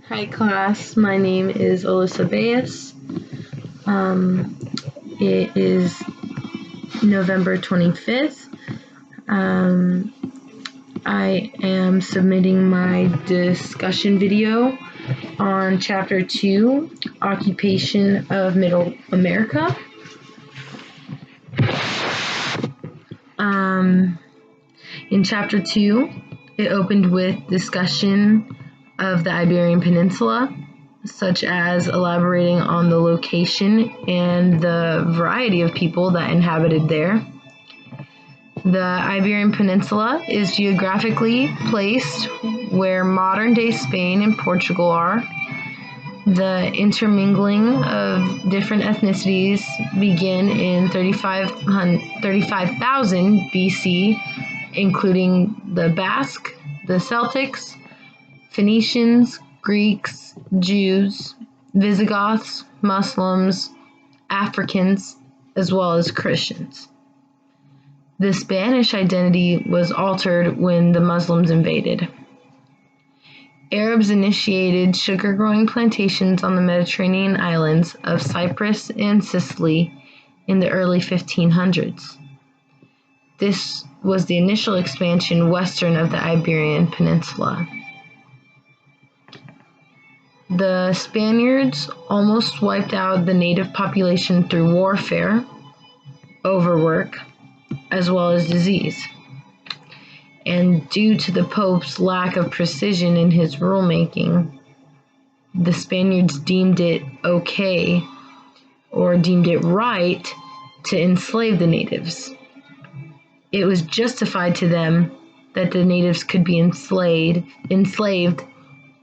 Hi class, my name is Alyssa Bayes. It is November 25th. I am submitting my discussion video on Chapter 2, Occupation of Middle America. In Chapter 2, it opened with discussion of the Iberian Peninsula, such as elaborating on the location and the variety of people that inhabited there. The Iberian Peninsula is geographically placed where modern-day Spain and Portugal are. The intermingling of different ethnicities begin in 35,000 BC, including the Basque, the Celtics, Phoenicians, Greeks, Jews, Visigoths, Muslims, Africans, as well as Christians. The Spanish identity was altered when the Muslims invaded. Arabs initiated sugar-growing plantations on the Mediterranean islands of Cyprus and Sicily in the early 1500s. This was the initial expansion western of the Iberian Peninsula. The Spaniards almost wiped out the native population through warfare, overwork, as well as disease. And due to the Pope's lack of precision in his rulemaking, the Spaniards deemed it okay, or deemed it right, to enslave the natives. It was justified to them that the natives could be enslaved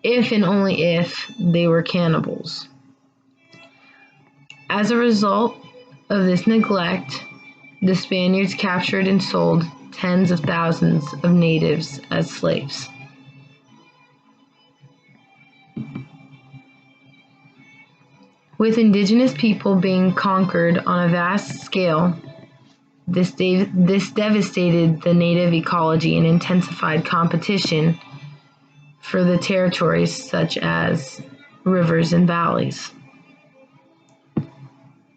if and only if they were cannibals. As a result of this neglect, the Spaniards captured and sold tens of thousands of natives as slaves. With indigenous people being conquered on a vast scale, this devastated the native ecology and intensified competition for the territories such as rivers and valleys.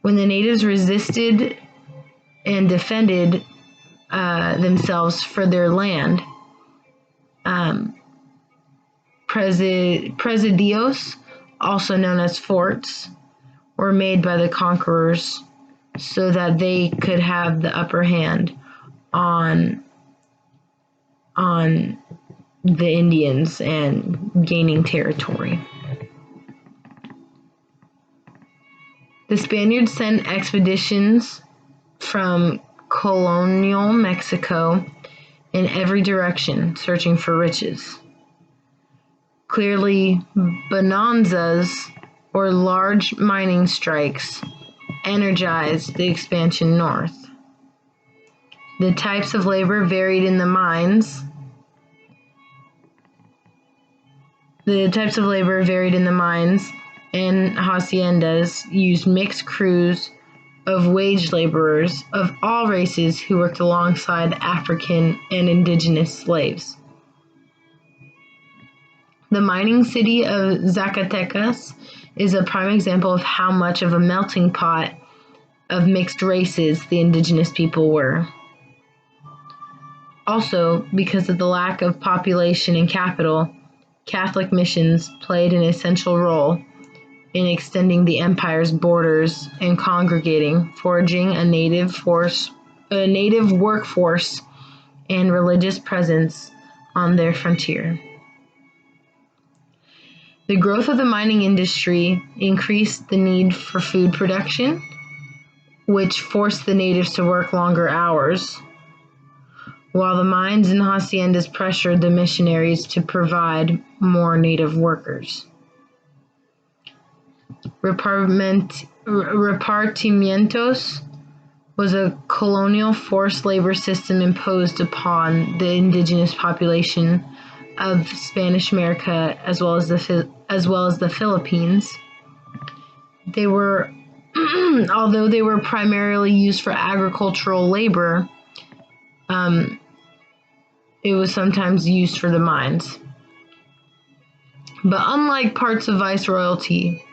When the natives resisted and defended themselves for their land, presidios, also known as forts, were made by the conquerors so that they could have the upper hand on the Indians and gaining territory. The Spaniards sent expeditions from colonial Mexico in every direction, searching for riches. Clearly, bonanzas or large mining strikes energized the expansion north. The types of labor varied in the mines. And haciendas used mixed crews of wage laborers of all races who worked alongside African and indigenous slaves. The mining city of Zacatecas is a prime example of how much of a melting pot of mixed races the indigenous people were. Also, because of the lack of population and capital, Catholic missions played an essential role in extending the empire's borders and congregating, forging a native workforce and religious presence on their frontier. The growth of the mining industry increased the need for food production, which forced the natives to work longer hours, while the mines and haciendas pressured the missionaries to provide more native workers. Repartimientos was a colonial forced labor system imposed upon the indigenous population of Spanish America as well as the Philippines. They were, although they were primarily used for agricultural labor, it was sometimes used for the mines. But unlike parts of Viceroyalty,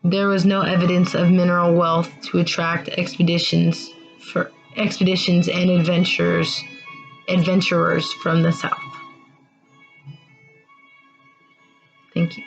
there was no evidence of mineral wealth to attract expeditions and adventurers from the south. Thank you.